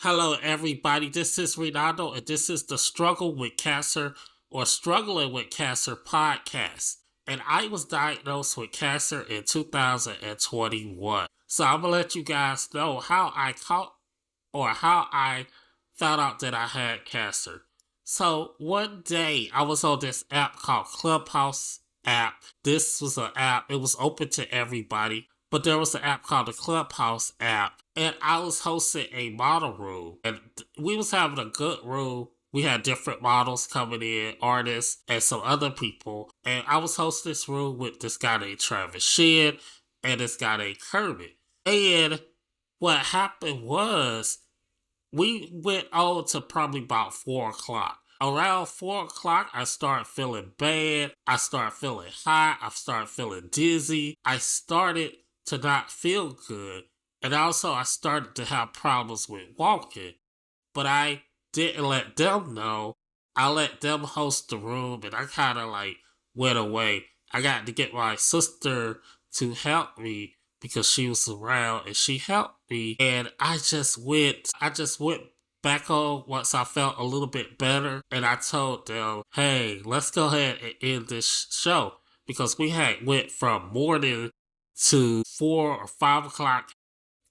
Hello, everybody. This is Ronaldo, and this is the Struggle with Cancer or Struggling with Cancer podcast. And I was diagnosed with cancer in 2021. So I'm going to let you guys know how I caught or how I found out that I had cancer. So one day I was on this app called Clubhouse app. This was an app, it was open to everybody, but there was an app called the Clubhouse app, and I was hosting a model room, and we was having a good room. We had different models coming in, artists, and some other people, and I was hosting this room with this guy named Travis Shed and this guy named Kermit. And what happened was we went on to probably about 4 o'clock. Around 4 o'clock, I started feeling bad. I started feeling hot. I started feeling dizzy. I started to not feel good. And also, I started to have problems with walking. But I didn't let them know. I let them host the room, and I kind of like went away. I got to get my sister to help me because she was around, and she helped me. And I just went back home once I felt a little bit better, and I told them, hey, let's go ahead and end this show, because we had went from morning to 4 or 5 o'clock,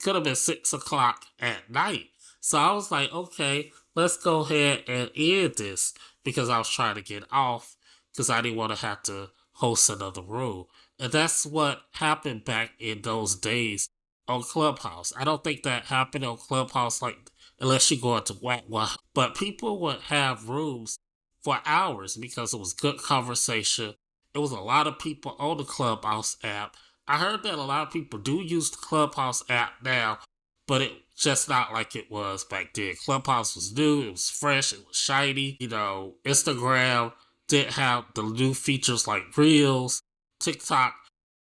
could have been 6 o'clock at night. So I was like, okay, let's go ahead and end this, because I was trying to get off because I didn't want to have to host another room. And that's what happened back in those days on Clubhouse. I don't think that happened on Clubhouse, like, unless you go into Whack Whack. But people would have rooms for hours because it was good conversation. It was a lot of people on the Clubhouse app. I heard that a lot of people do use the Clubhouse app now, but it just not like it was back then. Clubhouse was new, it was fresh, it was shiny. Instagram didn't have the new features like Reels. TikTok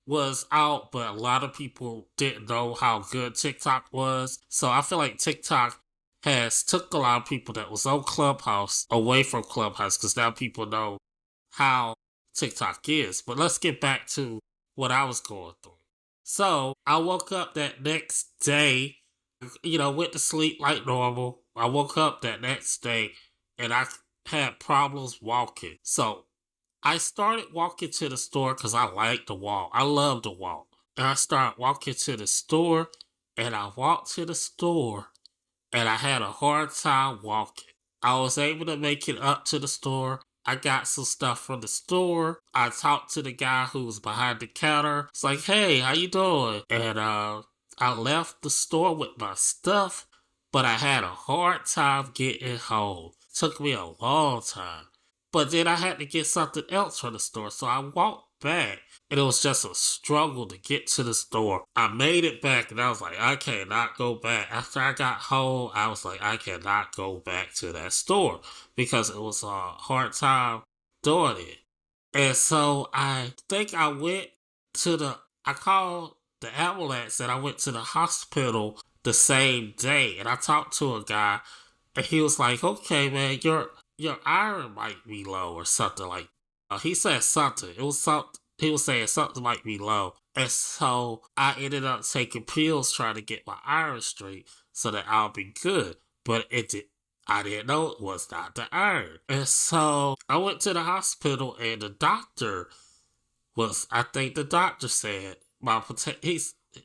was out, but a lot of people didn't know how good TikTok was. So I feel like TikTok has took a lot of people that was on Clubhouse away from Clubhouse, because now people know how TikTok is. But let's get back to what I was going through. So I woke up that next day, went to sleep like normal. I woke up that next day and I had problems walking. So I started walking to the store because I like to walk. I love to walk. And I started walking to the store, and I walked to the store, and I had a hard time walking. I was able to make it up to the store. I got some stuff from the store. I talked to the guy who was behind the counter. It's like, hey, how you doing? And I left the store with my stuff, but I had a hard time getting home. It took me a long time. But then I had to get something else from the store, so I walked back. And it was just a struggle to get to the store. I made it back, and I was like, I cannot go back. After I got home, I was like, I cannot go back to that store because it was a hard time doing it. And so I think I called the ambulance, and I went to the hospital the same day. And I talked to a guy, and he was like, okay, man, your iron might be low or something like he said something. It was something. He was saying something might be low. And so I ended up taking pills trying to get my iron straight so that I'll be good. But I didn't know it was not the iron. And so I went to the hospital, and I think the doctor said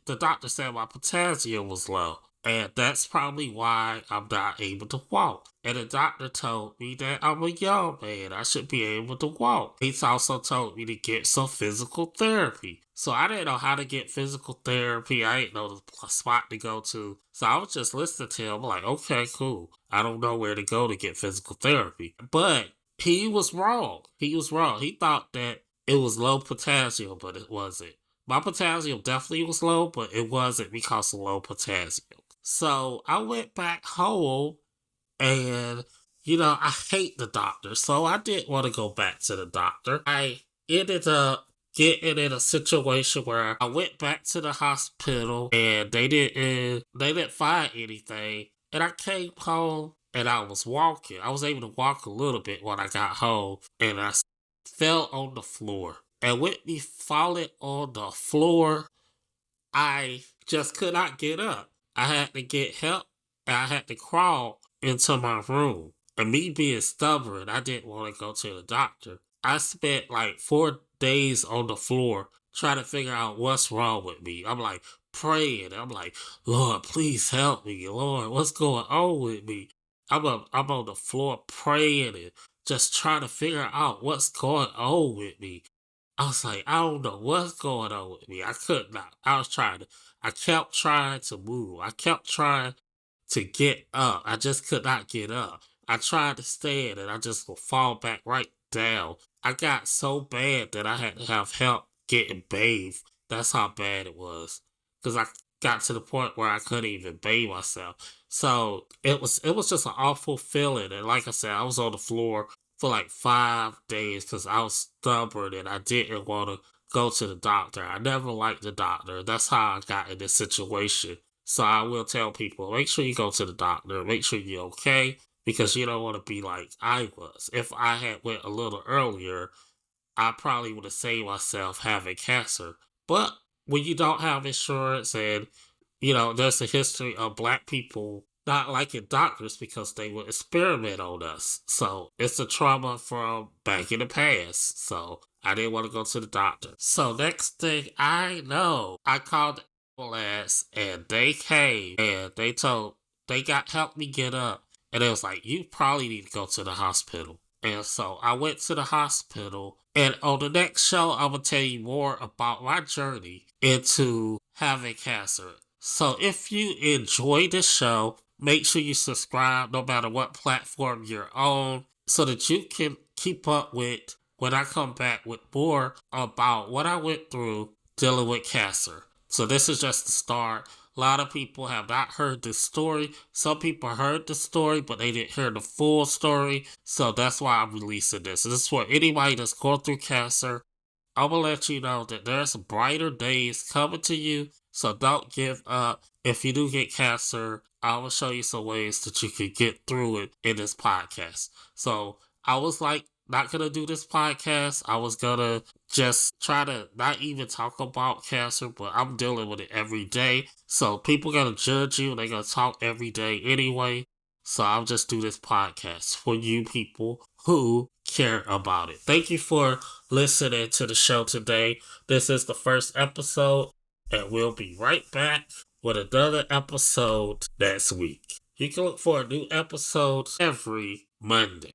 the doctor said my potassium was low. And that's probably why I'm not able to walk. And the doctor told me that I'm a young man. I should be able to walk. He's also told me to get some physical therapy. So I didn't know how to get physical therapy. I didn't know the spot to go to. So I was just listening to him like, okay, cool. I don't know where to go to get physical therapy. But he was wrong. He was wrong. He thought that it was low potassium, but it wasn't. My potassium definitely was low, but it wasn't because of low potassium. So I went back home, and, I hate the doctor. So I didn't want to go back to the doctor. I ended up getting in a situation where I went back to the hospital, and they didn't find anything. And I came home, and I was walking. I was able to walk a little bit when I got home, and I fell on the floor. And with me falling on the floor, I just could not get up. I had to get help, and I had to crawl into my room. And me being stubborn, I didn't want to go to the doctor. I spent like 4 days on the floor trying to figure out what's wrong with me. I'm like praying. I'm like, Lord, please help me. Lord, what's going on with me? I'm on the floor praying and just trying to figure out what's going on with me. I was like, I don't know what's going on with me. I could not. I kept trying to move. I kept trying to get up. I just could not get up. I tried to stand and I just would fall back right down. I got so bad that I had to have help getting bathed. That's how bad it was. Because I got to the point where I couldn't even bathe myself. So it was just an awful feeling. And like I said, I was on the floor for like 5 days because I was stubborn and I didn't want to go to the doctor. I never liked the doctor. That's how I got in this situation. So I will tell people, make sure you go to the doctor, make sure you're okay, because you don't want to be like I was. If I had went a little earlier, I probably would have saved myself having cancer. But when you don't have insurance and, there's a history of black people not liking doctors because they would experiment on us. So it's a trauma from back in the past. So I didn't want to go to the doctor. So next thing I know, I called the ambulance and they came and they got helped me get up. And it was like, you probably need to go to the hospital. And so I went to the hospital. And on the next show, I'm going to tell you more about my journey into having cancer. So if you enjoy this show, make sure you subscribe no matter what platform you're on so that you can keep up with when I come back with more about what I went through dealing with cancer. So this is just the start. A lot of people have not heard this story. Some people heard the story, but they didn't hear the full story. So that's why I'm releasing this. This is for anybody that's going through cancer. I'm going to let you know that there's brighter days coming to you. So don't give up. If you do get cancer, I will show you some ways that you can get through it in this podcast. So I was like, not going to do this podcast. I was going to just try to not even talk about cancer, but I'm dealing with it every day. So people going to judge you. They're going to talk every day anyway. So I'll just do this podcast for you people who care about it. Thank you for listening to the show today. This is the first episode, and we'll be right back with another episode next week. You can look for a new episode every Monday.